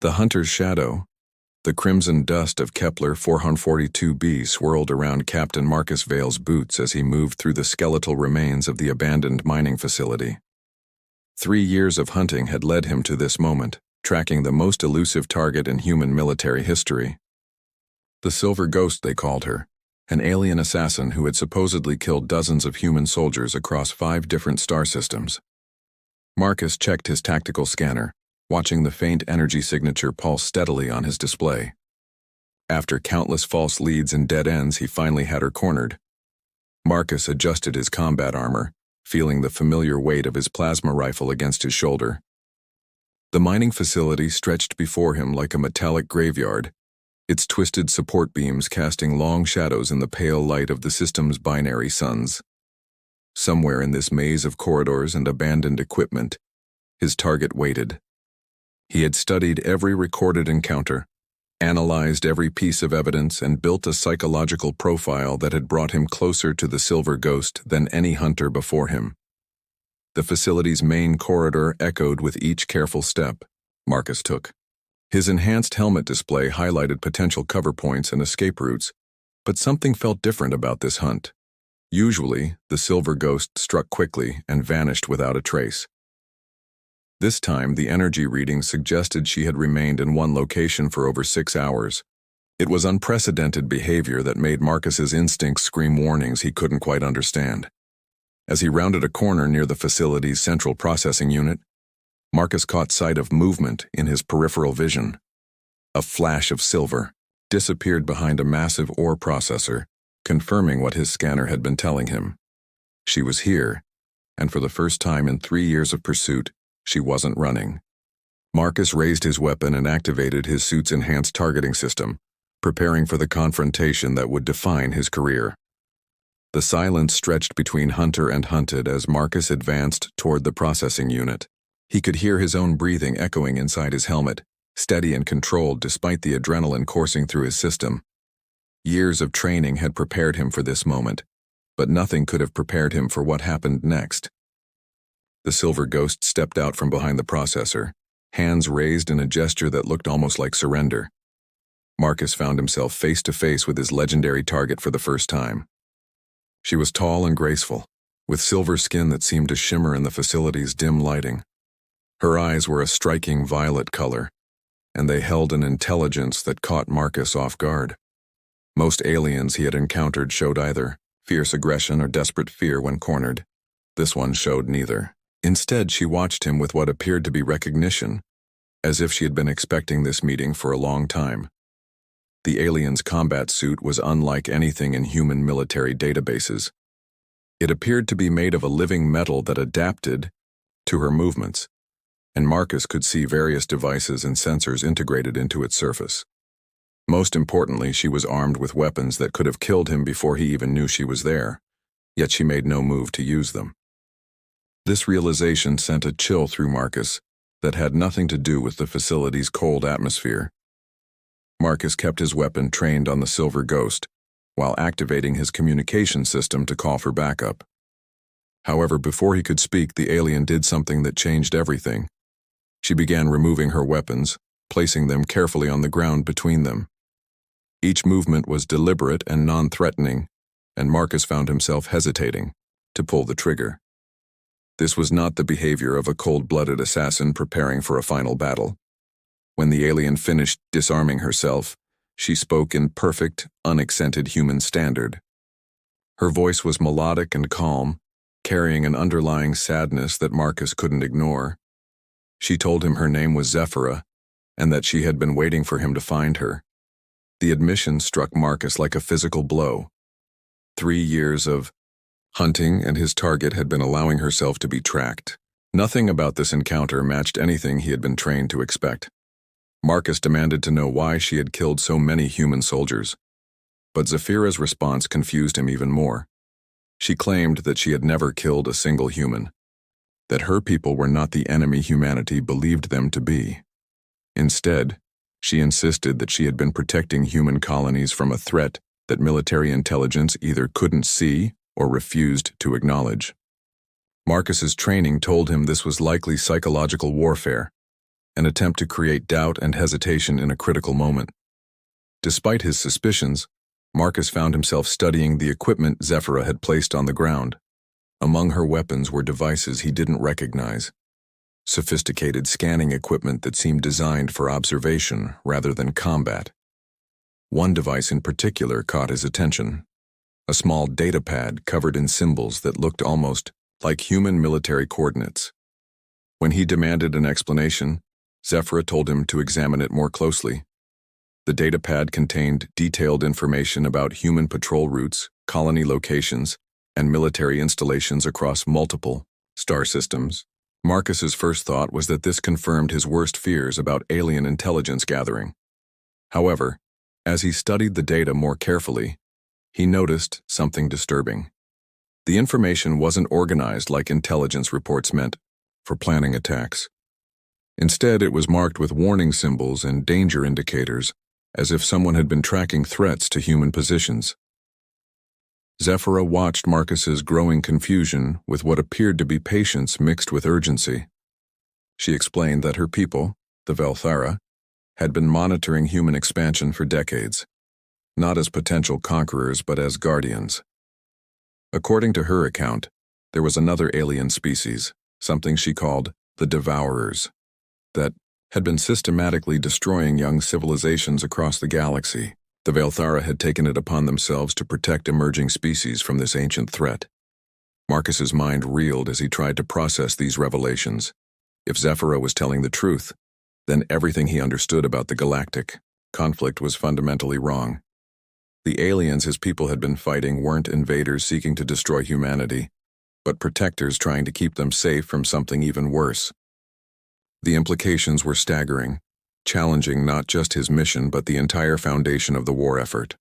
The hunter's shadow, the crimson dust of Kepler 442b swirled around Captain Marcus Vale's boots as he moved through the skeletal remains of the abandoned mining facility. 3 years of hunting had led him to this moment, tracking the most elusive target in human military history. The Silver Ghost, they called her, an alien assassin who had supposedly killed dozens of human soldiers across 5 different star systems. Marcus checked his tactical scanner, watching the faint energy signature pulse steadily on his display. After countless false leads and dead ends, he finally had her cornered. Marcus adjusted his combat armor, feeling the familiar weight of his plasma rifle against his shoulder. The mining facility stretched before him like a metallic graveyard, its twisted support beams casting long shadows in the pale light of the system's binary suns. Somewhere in this maze of corridors and abandoned equipment, his target waited. He had studied every recorded encounter, analyzed every piece of evidence, and built a psychological profile that had brought him closer to the Silver Ghost than any hunter before him. The facility's main corridor echoed with each careful step Marcus took. His enhanced helmet display highlighted potential cover points and escape routes, but something felt different about this hunt. Usually, the Silver Ghost struck quickly and vanished without a trace. This time, the energy reading suggested she had remained in one location for over 6 hours. It was unprecedented behavior that made Marcus's instincts scream warnings he couldn't quite understand. As he rounded a corner near the facility's central processing unit, Marcus caught sight of movement in his peripheral vision. A flash of silver disappeared behind a massive ore processor, confirming what his scanner had been telling him. She was here, and for the first time in 3 years of pursuit, she wasn't running. Marcus raised his weapon and activated his suit's enhanced targeting system, preparing for the confrontation that would define his career. The silence stretched between hunter and hunted as Marcus advanced toward the processing unit. He could hear his own breathing echoing inside his helmet, steady and controlled despite the adrenaline coursing through his system. Years of training had prepared him for this moment, but nothing could have prepared him for what happened next. The Silver Ghost stepped out from behind the processor, hands raised in a gesture that looked almost like surrender. Marcus found himself face to face with his legendary target for the first time. She was tall and graceful, with silver skin that seemed to shimmer in the facility's dim lighting. Her eyes were a striking violet color, and they held an intelligence that caught Marcus off guard. Most aliens he had encountered showed either fierce aggression or desperate fear when cornered. This one showed neither. Instead, she watched him with what appeared to be recognition, as if she had been expecting this meeting for a long time. The alien's combat suit was unlike anything in human military databases. It appeared to be made of a living metal that adapted to her movements, and Marcus could see various devices and sensors integrated into its surface. Most importantly, she was armed with weapons that could have killed him before he even knew she was there, yet she made no move to use them. This realization sent a chill through Marcus that had nothing to do with the facility's cold atmosphere. Marcus kept his weapon trained on the Silver Ghost, while activating his communication system to call for backup. However, before he could speak, the alien did something that changed everything. She began removing her weapons, placing them carefully on the ground between them. Each movement was deliberate and non-threatening, and Marcus found himself hesitating to pull the trigger. This was not the behavior of a cold-blooded assassin preparing for a final battle. When the alien finished disarming herself, she spoke in perfect, unaccented human standard. Her voice was melodic and calm, carrying an underlying sadness that Marcus couldn't ignore. She told him her name was Zephyra, and that she had been waiting for him to find her. The admission struck Marcus like a physical blow. 3 years of hunting and his target had been allowing herself to be tracked. Nothing about this encounter matched anything he had been trained to expect. Marcus demanded to know why she had killed so many human soldiers. But Zephyra's response confused him even more. She claimed that she had never killed a single human, that her people were not the enemy humanity believed them to be. Instead, she insisted that she had been protecting human colonies from a threat that military intelligence either couldn't see or refused to acknowledge. Marcus's training told him this was likely psychological warfare, an attempt to create doubt and hesitation in a critical moment. Despite his suspicions, Marcus found himself studying the equipment Zephyra had placed on the ground. Among her weapons were devices he didn't recognize, sophisticated scanning equipment that seemed designed for observation rather than combat. One device in particular caught his attention, a small data pad covered in symbols that looked almost like human military coordinates. When he demanded an explanation, Zephyra told him to examine it more closely. The data pad contained detailed information about human patrol routes, colony locations, and military installations across multiple star systems. Marcus's first thought was that this confirmed his worst fears about alien intelligence gathering. However, as he studied the data more carefully, he noticed something disturbing. The information wasn't organized like intelligence reports meant for planning attacks. Instead, it was marked with warning symbols and danger indicators, as if someone had been tracking threats to human positions. Zephyra watched Marcus's growing confusion with what appeared to be patience mixed with urgency. She explained that her people, the Velthara, had been monitoring human expansion for decades, not as potential conquerors but as guardians. According to her account, there was another alien species, something she called the Devourers, that had been systematically destroying young civilizations across the galaxy. The Velthara had taken it upon themselves to protect emerging species from this ancient threat. Marcus's mind reeled as he tried to process these revelations. If Zephyra was telling the truth, then everything he understood about the galactic conflict was fundamentally wrong. The aliens his people had been fighting weren't invaders seeking to destroy humanity, but protectors trying to keep them safe from something even worse. The implications were staggering, challenging not just his mission but the entire foundation of the war effort.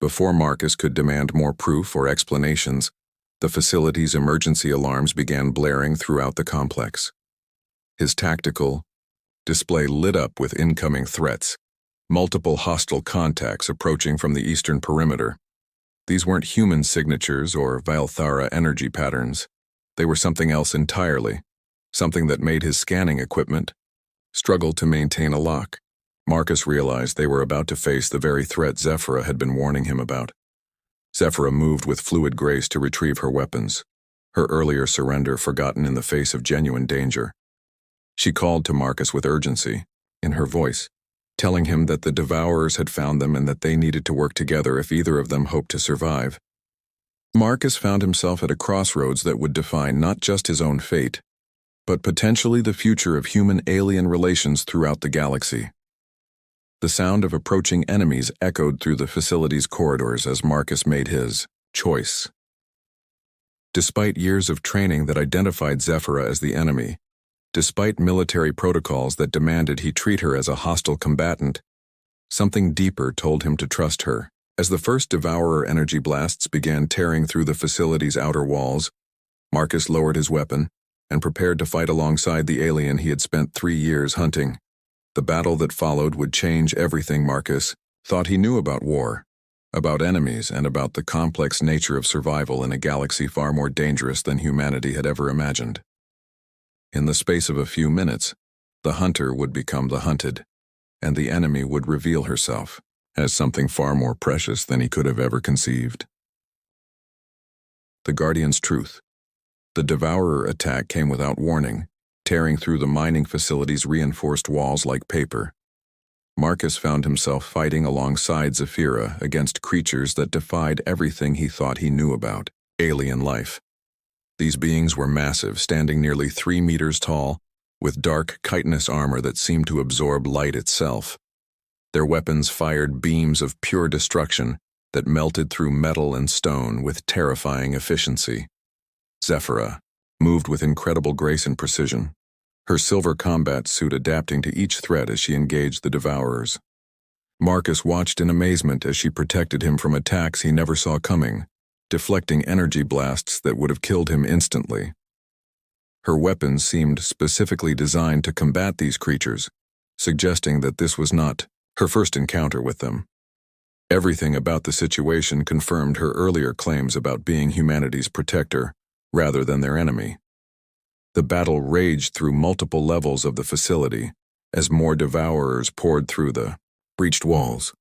Before Marcus could demand more proof or explanations, the facility's emergency alarms began blaring throughout the complex. His tactical display lit up with incoming threats, multiple hostile contacts approaching from the eastern perimeter. These weren't human signatures or Velthara energy patterns. They were something else entirely, something that made his scanning equipment struggle to maintain a lock. Marcus realized they were about to face the very threat Zephyra had been warning him about. Zephyra moved with fluid grace to retrieve her weapons, her earlier surrender forgotten in the face of genuine danger. She called to Marcus with urgency, in her voice, telling him that the Devourers had found them and that they needed to work together if either of them hoped to survive. Marcus found himself at a crossroads that would define not just his own fate, but potentially the future of human-alien relations throughout the galaxy. The sound of approaching enemies echoed through the facility's corridors as Marcus made his choice. Despite years of training that identified Zephyra as the enemy, despite military protocols that demanded he treat her as a hostile combatant, something deeper told him to trust her. As the first Devourer energy blasts began tearing through the facility's outer walls, Marcus lowered his weapon and prepared to fight alongside the alien he had spent 3 years hunting. The battle that followed would change everything Marcus thought he knew about war, about enemies, and about the complex nature of survival in a galaxy far more dangerous than humanity had ever imagined. In the space of a few minutes, the hunter would become the hunted, and the enemy would reveal herself as something far more precious than he could have ever conceived. The Guardian's truth. The Devourer attack came without warning, tearing through the mining facility's reinforced walls like paper. Marcus found himself fighting alongside Zephyra against creatures that defied everything he thought he knew about alien life. These beings were massive, standing nearly 3 meters tall, with dark, chitinous armor that seemed to absorb light itself. Their weapons fired beams of pure destruction that melted through metal and stone with terrifying efficiency. Zephyra moved with incredible grace and precision, her silver combat suit adapting to each threat as she engaged the Devourers. Marcus watched in amazement as she protected him from attacks he never saw coming, deflecting energy blasts that would have killed him instantly. Her weapons seemed specifically designed to combat these creatures, suggesting that this was not her first encounter with them. Everything about the situation confirmed her earlier claims about being humanity's protector, rather than their enemy. The battle raged through multiple levels of the facility, As more devourers poured through the breached walls,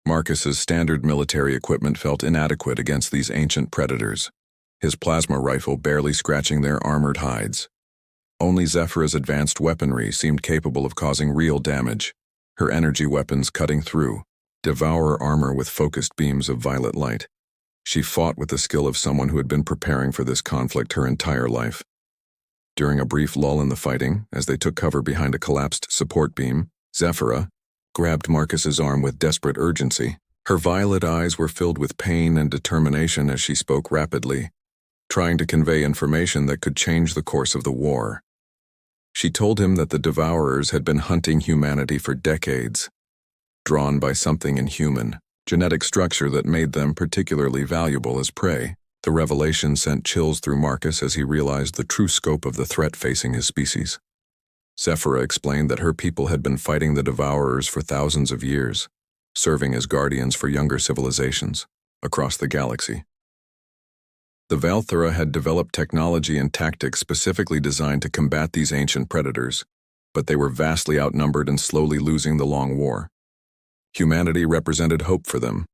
Marcus's standard military equipment felt inadequate against these ancient predators, his plasma rifle barely scratching their armored hides. Only Zephyra's advanced weaponry seemed capable of causing real damage, her energy weapons cutting through, devourer armor with focused beams of violet light. She fought with the skill of someone who had been preparing for this conflict her entire life. During a brief lull in the fighting, as they took cover behind a collapsed support beam, Zephyra grabbed Marcus's arm with desperate urgency. Her violet eyes were filled with pain and determination as she spoke rapidly, trying to convey information that could change the course of the war. She told him that the Devourers had been hunting humanity for decades, drawn by something inhuman, genetic structure that made them particularly valuable as prey. The revelation sent chills through Marcus as he realized the true scope of the threat facing his species. Zephyra explained that her people had been fighting the Devourers for thousands of years, serving as guardians for younger civilizations across the galaxy. The Valthera had developed technology and tactics specifically designed to combat these ancient predators, but they were vastly outnumbered and slowly losing the long war. Humanity represented hope for them,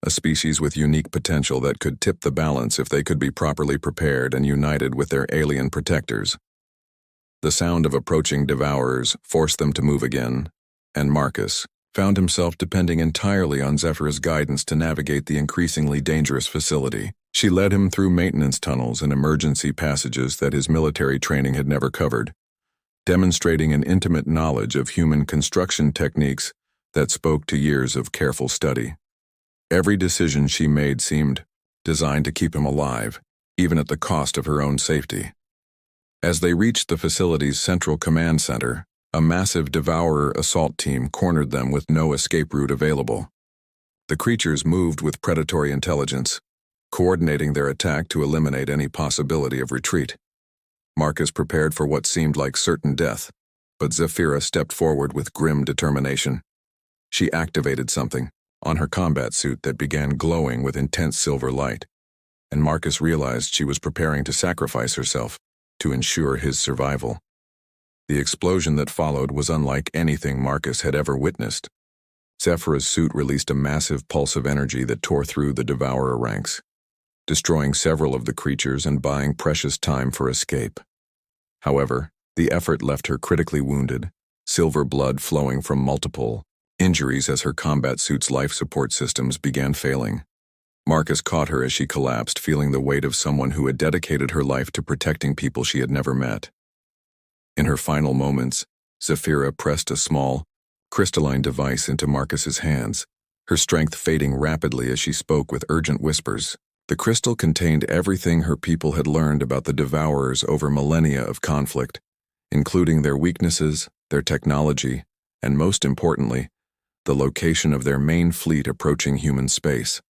a species with unique potential that could tip the balance if they could be properly prepared and united with their alien protectors. The sound of approaching devourers forced them to move again, and Marcus found himself depending entirely on Zephyra's guidance to navigate the increasingly dangerous facility. She led him through maintenance tunnels and emergency passages that his military training had never covered, demonstrating an intimate knowledge of human construction techniques that spoke to years of careful study. Every decision she made seemed designed to keep him alive, even at the cost of her own safety. As they reached the facility's central command center, a massive Devourer assault team cornered them with no escape route available. The creatures moved with predatory intelligence, coordinating their attack to eliminate any possibility of retreat. Marcus prepared for what seemed like certain death, but Zephyra stepped forward with grim determination. She activated something on her combat suit that began glowing with intense silver light, and Marcus realized she was preparing to sacrifice herself to ensure his survival. The explosion that followed was unlike anything Marcus had ever witnessed. Zephyra's suit released a massive pulse of energy that tore through the Devourer ranks, destroying several of the creatures and buying precious time for escape. However, the effort left her critically wounded, silver blood flowing from multiple injuries as her combat suit's life support systems began failing. Marcus caught her as she collapsed, feeling the weight of someone who had dedicated her life to protecting people she had never met. In her final moments, Zephyra pressed a small, crystalline device into Marcus's hands, her strength fading rapidly as she spoke with urgent whispers. The crystal contained everything her people had learned about the Devourers over millennia of conflict, including their weaknesses, their technology, and most importantly, the location of their main fleet approaching human space.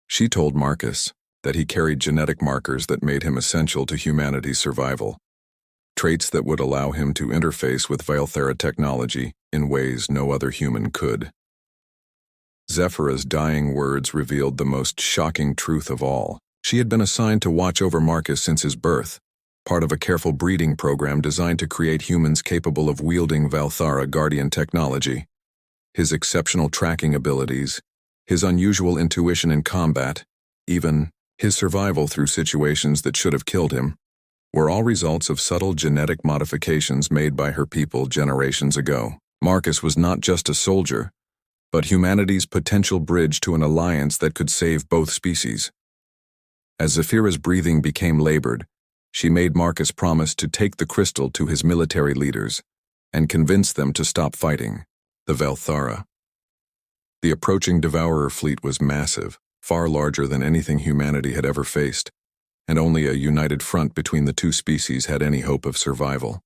She told Marcus that he carried genetic markers that made him essential to humanity's survival, traits that would allow him to interface with Valthera technology in ways no other human could. Zephyra's dying words revealed the most shocking truth of all. She had been assigned to watch over Marcus since his birth, part of a careful breeding program designed to create humans capable of wielding Valthera Guardian technology. His exceptional tracking abilities, his unusual intuition in combat, even his survival through situations that should have killed him, were all results of subtle genetic modifications made by her people generations ago. Marcus was not just a soldier, but humanity's potential bridge to an alliance that could save both species. As Zephyra's breathing became labored, she made Marcus promise to take the crystal to his military leaders and convince them to stop fighting the Valthera. The approaching Devourer fleet was massive, far larger than anything humanity had ever faced, and only a united front between the two species had any hope of survival.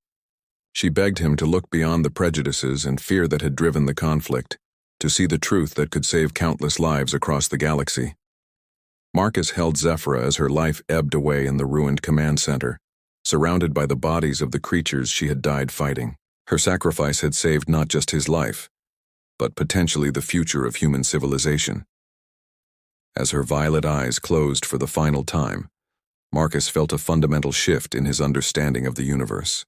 She begged him to look beyond the prejudices and fear that had driven the conflict, to see the truth that could save countless lives across the galaxy. Marcus held Zephyra as her life ebbed away in the ruined command center, surrounded by the bodies of the creatures she had died fighting. Her sacrifice had saved not just his life, but potentially the future of human civilization. As her violet eyes closed for the final time, Marcus felt a fundamental shift in his understanding of the universe.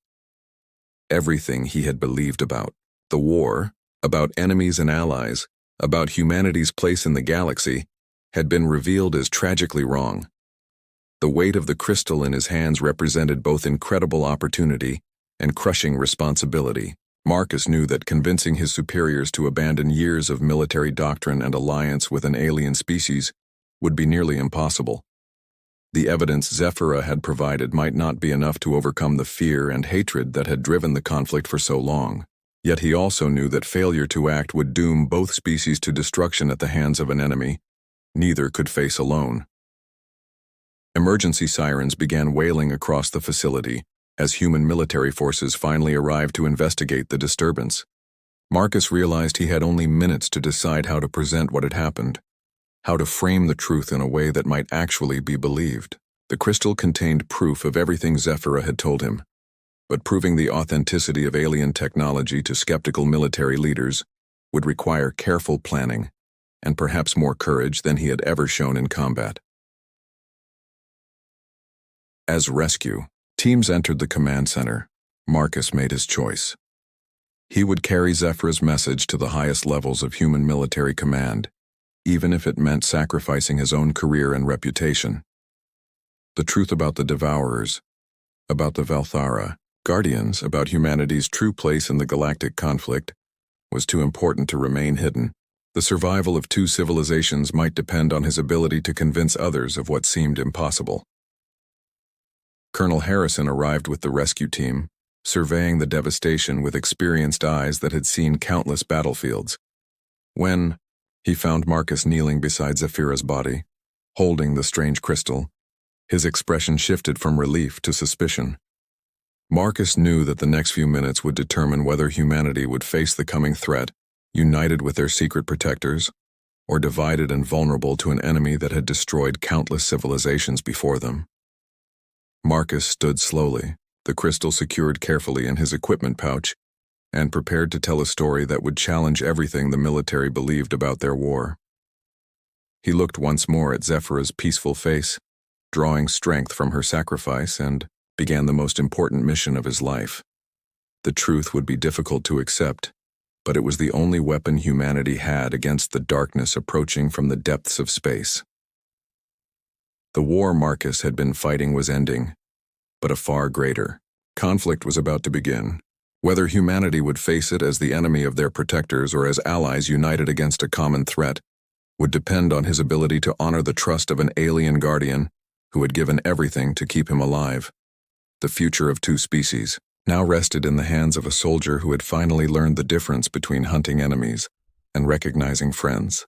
Everything he had believed about The war, about enemies and allies, about humanity's place in the galaxy, had been revealed as tragically wrong. The weight of the crystal in his hands represented both incredible opportunity and crushing responsibility. Marcus knew that convincing his superiors to abandon years of military doctrine and alliance with an alien species would be nearly impossible. The evidence Zephyra had provided might not be enough to overcome the fear and hatred that had driven the conflict for so long. Yet he also knew that failure to act would doom both species to destruction at the hands of an enemy neither could face alone. Emergency sirens began wailing across the facility as human military forces finally arrived to investigate the disturbance. Marcus realized he had only minutes to decide how to present what had happened, how to frame the truth in a way that might actually be believed. The crystal contained proof of everything Zephyra had told him, but proving the authenticity of alien technology to skeptical military leaders would require careful planning and perhaps more courage than he had ever shown in combat. As rescue teams entered the command center, Marcus made his choice. He would carry Zephyra's message to the highest levels of human military command, even if it meant sacrificing his own career and reputation. The truth about the Devourers, about the Valthara, Guardians, about humanity's true place in the galactic conflict, was too important to remain hidden. The survival of two civilizations might depend on his ability to convince others of what seemed impossible. Colonel Harrison arrived with the rescue team, surveying the devastation with experienced eyes that had seen countless battlefields. When he found Marcus kneeling beside Zephyra's body, holding the strange crystal, his expression shifted from relief to suspicion. Marcus knew that the next few minutes would determine whether humanity would face the coming threat, united with their secret protectors, or divided and vulnerable to an enemy that had destroyed countless civilizations before them. Marcus stood slowly, the crystal secured carefully in his equipment pouch, and prepared to tell a story that would challenge everything the military believed about their war. He looked once more at Zephyra's peaceful face, drawing strength from her sacrifice, and began the most important mission of his life. The truth would be difficult to accept, but it was the only weapon humanity had against the darkness approaching from the depths of space. The war Marcus had been fighting was ending, but a far greater conflict was about to begin. Whether humanity would face it as the enemy of their protectors or as allies united against a common threat would depend on his ability to honor the trust of an alien guardian who had given everything to keep him alive. The future of two species now rested in the hands of a soldier who had finally learned the difference between hunting enemies and recognizing friends.